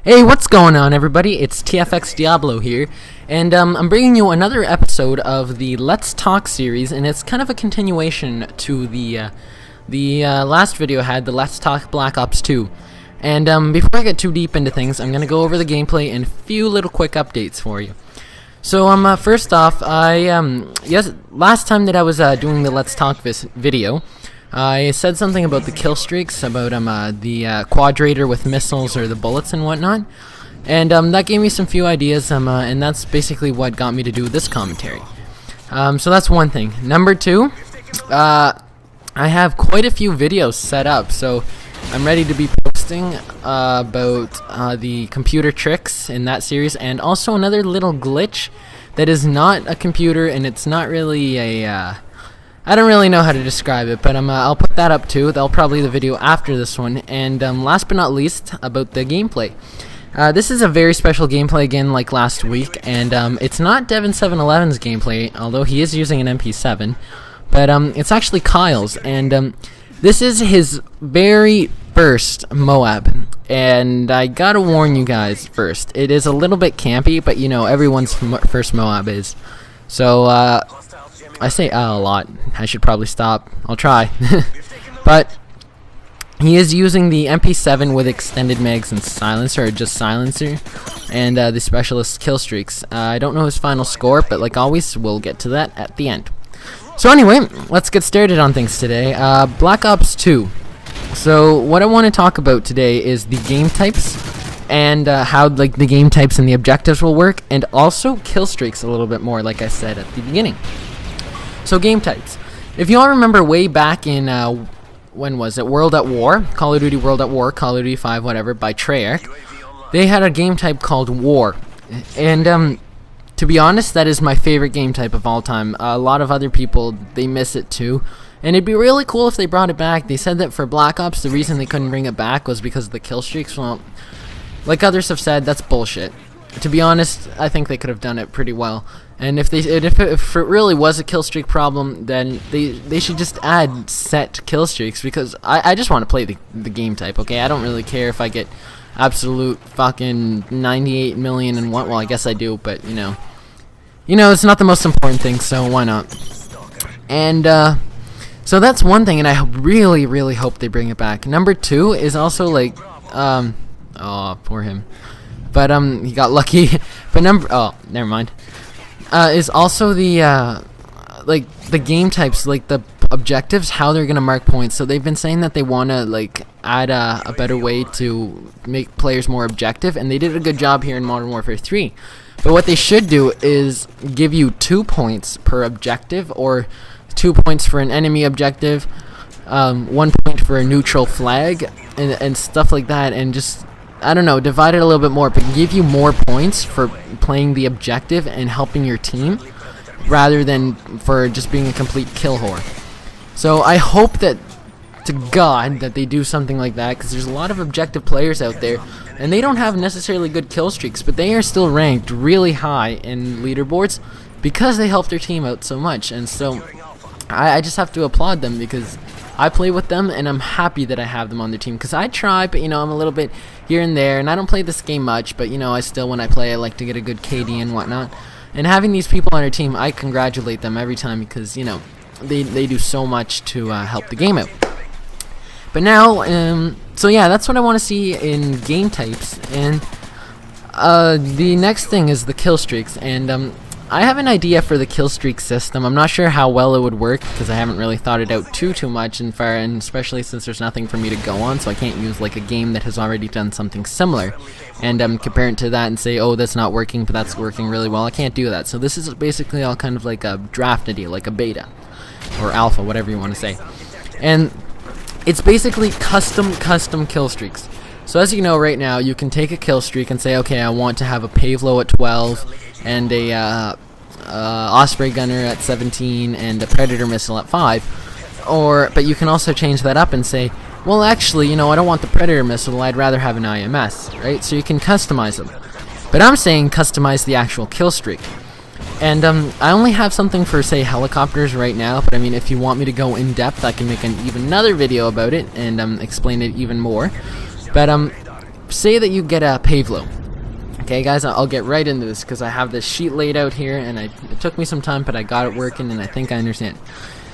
Hey, what's going on, everybody? It's TFX Diablo here, and I'm bringing you another episode of the Let's Talk series, and it's kind of a continuation to the last video I had, the Let's Talk Black Ops 2. And before I get too deep into things, I'm gonna go over the gameplay and a few little quick updates for you. So first off, last time that I was doing the Let's Talk video, I said something about the Killstreaks, about the quadrator with missiles or the bullets and whatnot, and that gave me some few ideas, and that's basically what got me to do this commentary. So that's one thing. Number two, I have quite a few videos set up, so I'm ready to be posting about the computer tricks in that series, and also another little glitch that is not a computer, and it's not really a I don't really know how to describe it, but I'll put that up too. That'll probably be the video after this one. And last but not least, about the gameplay. This is a very special gameplay again, like last week, and it's not Devin711's gameplay, although he is using an MP7, but it's actually Kyle's, and this is his very first MOAB, and I gotta warn you guys first, it is a little bit campy, but you know, everyone's first MOAB is. So, I say a lot. I should probably stop. I'll try. But he is using the MP7 with extended mags and silencer, or just silencer, and the specialist Killstreaks. I don't know his final score, but like always, we'll get to that at the end. So anyway, let's get started on things today. Black Ops 2. So what I want to talk about today is the game types, and how like the game types and the objectives will work, and also Killstreaks a little bit more, like I said at the beginning. So game types. If you all remember way back in, when was it? World at War, Call of Duty World at War, Call of Duty 5, whatever, by Treyarch, they had a game type called War. And to be honest, that is my favorite game type of all time. A lot of other people, they miss it too. And it'd be really cool if they brought it back. They said that for Black Ops, the reason they couldn't bring it back was because of the Killstreaks. Well, like others have said, that's bullshit. To be honest, I think they could have done it pretty well. And if it really was a killstreak problem, then they should just add set killstreaks, because I just want to play the game type, okay? I don't really care if I get absolute fucking 98 million and what. Well, I guess I do, but you know, it's not the most important thing, so why not? And so that's one thing, and I really, really hope they bring it back. Number two is also like, oh, poor him. But he got lucky. But never mind. Is also the like the game types, like the objectives, how they're gonna mark points. So they've been saying that they wanna like add a better way to make players more objective, and they did a good job here in Modern Warfare 3. But what they should do is give you 2 points per objective, or 2 points for an enemy objective, 1 point for a neutral flag, and stuff like that, and just, I don't know, divide it a little bit more, but give you more points for playing the objective and helping your team, rather than for just being a complete kill whore. So I hope that, to God, that they do something like that, because there's a lot of objective players out there, and they don't have necessarily good kill streaks, but they are still ranked really high in leaderboards because they help their team out so much. And so I just have to applaud them, because I play with them, and I'm happy that I have them on their team, because I try, but you know, I'm a little bit here and there, and I don't play this game much, but you know, I still, when I play, I like to get a good KD and whatnot. And having these people on our team, I congratulate them every time, because you know, they do so much to help the game out. But now, so yeah, that's what I want to see in game types. And the next thing is the kill streaks, and I have an idea for the kill streak system. I'm not sure how well it would work, because I haven't really thought it out too much, and especially since there's nothing for me to go on, so I can't use like a game that has already done something similar and compare it to that and say, oh, that's not working, but that's working really well. I can't do that. So this is basically all kind of like a draft idea, like a beta or alpha, whatever you want to say. And it's basically custom kill streaks. So as you know, right now, you can take a kill streak and say, okay, I want to have a Pavlo at 12, and a Osprey Gunner at 17, and a Predator Missile at 5. But you can also change that up and say, well, actually, you know, I don't want the Predator Missile, I'd rather have an IMS, right? So you can customize them. But I'm saying customize the actual kill streak. And I only have something for, say, helicopters right now, but I mean, if you want me to go in depth, I can make even another video about it and explain it even more. But say that you get a Pavlo. Okay, guys, I'll get right into this because I have this sheet laid out here, and it took me some time, but I got it working, and I think I understand.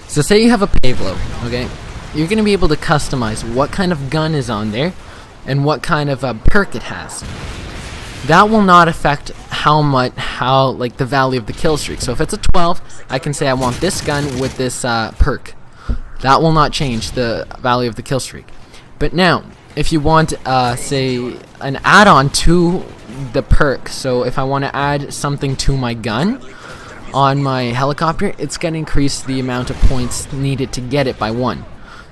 So say you have a Pavlo, okay? You're going to be able to customize what kind of gun is on there and what kind of perk it has. That will not affect like the value of the kill streak. So if it's a 12, I can say I want this gun with this perk. That will not change the value of the kill streak. But now, if you want, say, an add-on to the perk, so if I want to add something to my gun on my helicopter, it's going to increase the amount of points needed to get it by 1.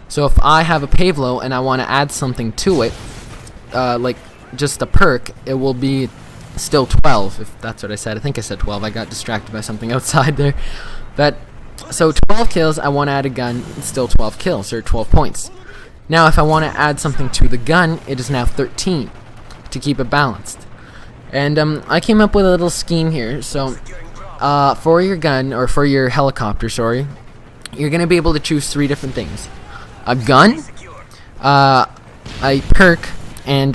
So if I have a Pavlo and I want to add something to it, like just a perk, it will be still 12, if that's what I said. I think I said 12. I got distracted by something outside there. But so 12 kills, I want to add a gun, it's still 12 kills, or 12 points. Now if I want to add something to the gun, it is now 13 to keep it balanced. And I came up with a little scheme here. So for your gun, or for your helicopter, sorry, you're going to be able to choose 3 different things. A gun, a perk, and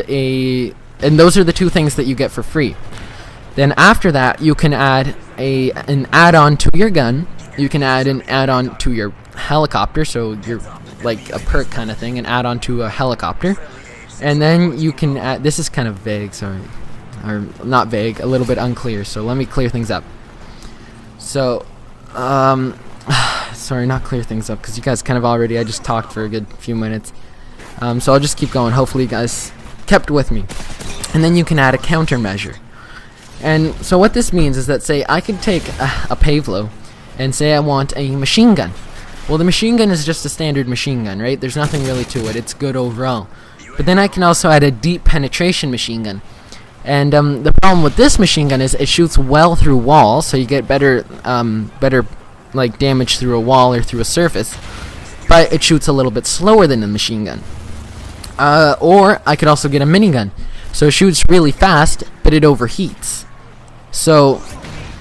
those are the 2 things that you get for free. Then after that, you can add an add-on to your gun. You can add an add-on to your helicopter, so you're like a perk kind of thing, an add-on to a helicopter. And then you can add, this is kind of vague, sorry, or not vague, a little bit unclear, so let me clear things up. So, sorry, not clear things up, because you guys kind of already, I just talked for a good few minutes. So I'll just keep going. Hopefully you guys kept with me. And then you can add a countermeasure. And so what this means is that, say, I could take a Pavlo and say I want a machine gun. Well, the machine gun is just a standard machine gun, right? There's nothing really to it. It's good overall. But then I can also add a deep penetration machine gun. And the problem with this machine gun is it shoots well through walls, so you get better like damage through a wall or through a surface. But it shoots a little bit slower than a machine gun. Or I could also get a minigun. So it shoots really fast, but it overheats. So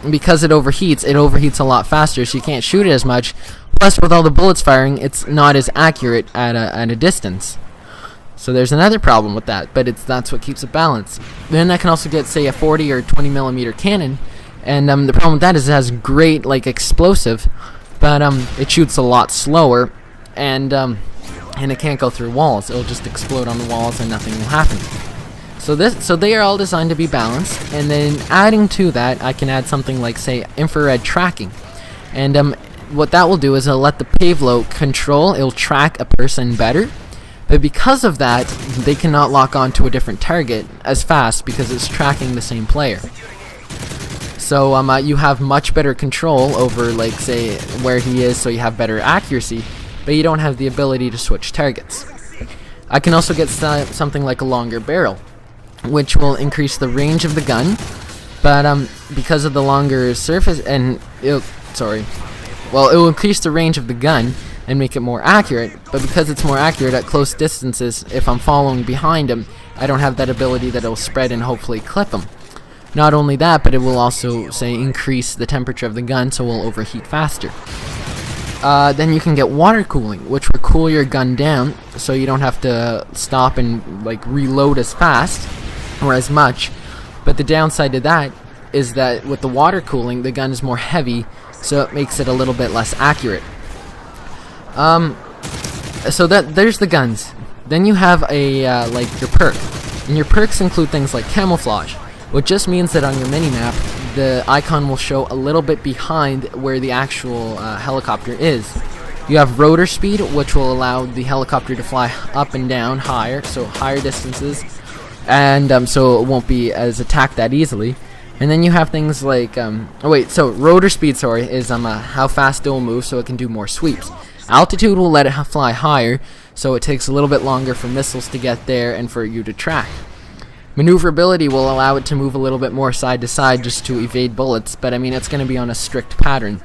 because it overheats a lot faster, so you can't shoot it as much. Plus, with all the bullets firing, it's not as accurate at a distance. So there's another problem with that, but that's what keeps it balanced. Then I can also get, say, a 40 or 20 millimeter cannon, and the problem with that is it has great explosive, but it shoots a lot slower, and it can't go through walls. It'll just explode on the walls, and nothing will happen. So they are all designed to be balanced, and then adding to that, I can add something like, say, infrared tracking, and what that will do is it'll let the Pavlo control. It'll track a person better. But because of that, they cannot lock on to a different target as fast because it's tracking the same player. So you have much better control over, say, where he is, so you have better accuracy, but you don't have the ability to switch targets. I can also get something like a longer barrel, which will increase the range of the gun, but because of the longer surface, and it will increase the range of the gun and make it more accurate, but because it's more accurate at close distances, if I'm following behind him, I don't have that ability that it'll spread and hopefully clip him. Not only that, but it will also, say, increase the temperature of the gun, so it will overheat faster. Then you can get water cooling, which will cool your gun down, so you don't have to stop and reload as fast or as much. But the downside to that is that with the water cooling, the gun is more heavy, so it makes it a little bit less accurate. So there's the guns. Then you have your perk, and your perks include things like camouflage, which just means that on your mini-map, the icon will show a little bit behind where the actual helicopter is. You have rotor speed, which will allow the helicopter to fly up and down higher, so higher distances, and so it won't be as attacked that easily. And then you have things like, rotor speed, is how fast it will move, so it can do more sweeps. Altitude will let it fly higher, so it takes a little bit longer for missiles to get there and for you to track. Maneuverability will allow it to move a little bit more side to side just to evade bullets, but it's going to be on a strict pattern.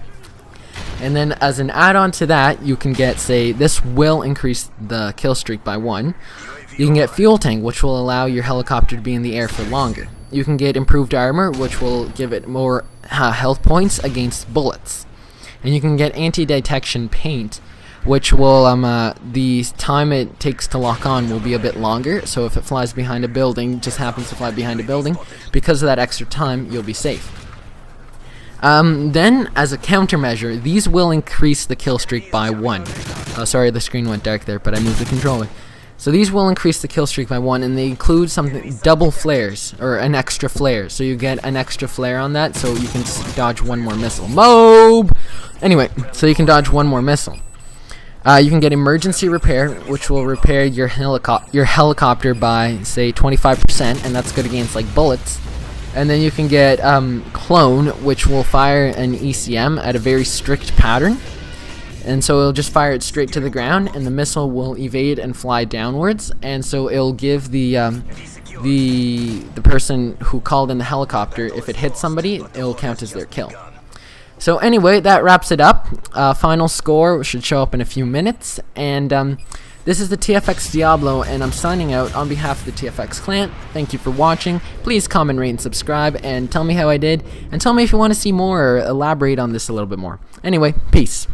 And then as an add-on to that, you can get, say, this will increase the kill streak by 1. You can get fuel tank, which will allow your helicopter to be in the air for longer. You can get improved armor, which will give it more health points against bullets. And you can get anti-detection paint, which will the time it takes to lock on will be a bit longer. So if it flies behind a building, just happens to fly behind a building, because of that extra time, you'll be safe. Then, as a countermeasure, these will increase the kill streak by 1. Sorry, the screen went dark there, but I moved the controller. So these will increase the kill streak by 1, and they include something, double flares, or an extra flare. So you get an extra flare on that, so you can dodge 1 more missile. MOAB! Anyway, so you can dodge 1 more missile. You can get emergency repair, which will repair your helicopter by, say, 25%, and that's good against, like, bullets. And then you can get clone, which will fire an ECM at a very strict pattern. And so it'll just fire it straight to the ground, and the missile will evade and fly downwards. And so it'll give the person who called in the helicopter, if it hits somebody, it'll count as their kill. So anyway, that wraps it up. Final score should show up in a few minutes. And this is the TFX Diablo, and I'm signing out on behalf of the TFX clan. Thank you for watching. Please comment, rate, and subscribe, and tell me how I did. And tell me if you want to see more or elaborate on this a little bit more. Anyway, peace.